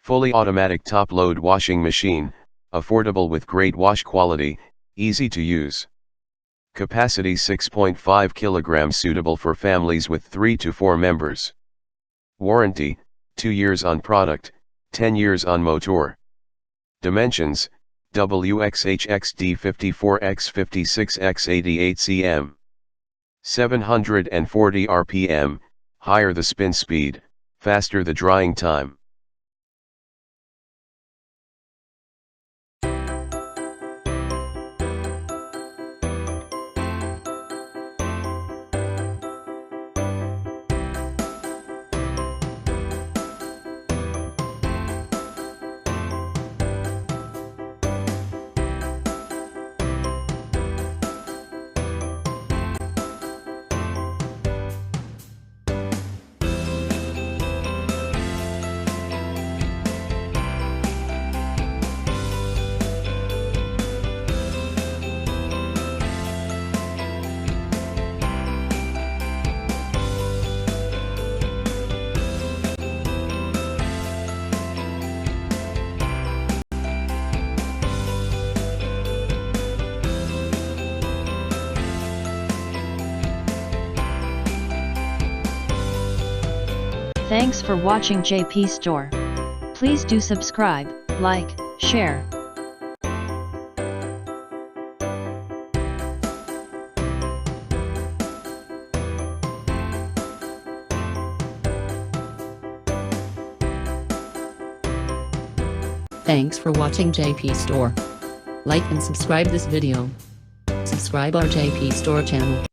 Fully automatic top-load washing machine, affordable with great wash quality, easy to use. Capacity 6.5 kilograms, suitable for families with 3 to 4 members. Warranty, 2 years on product, 10 years on motor. Dimensions, WxHxD 54x56x88 cm. 740 rpm, higher the spin speed, faster the drying time. Thanks for watching JP Store. Please do subscribe, like, share. Thanks for watching JP Store. Like and subscribe this video. Subscribe our JP Store channel.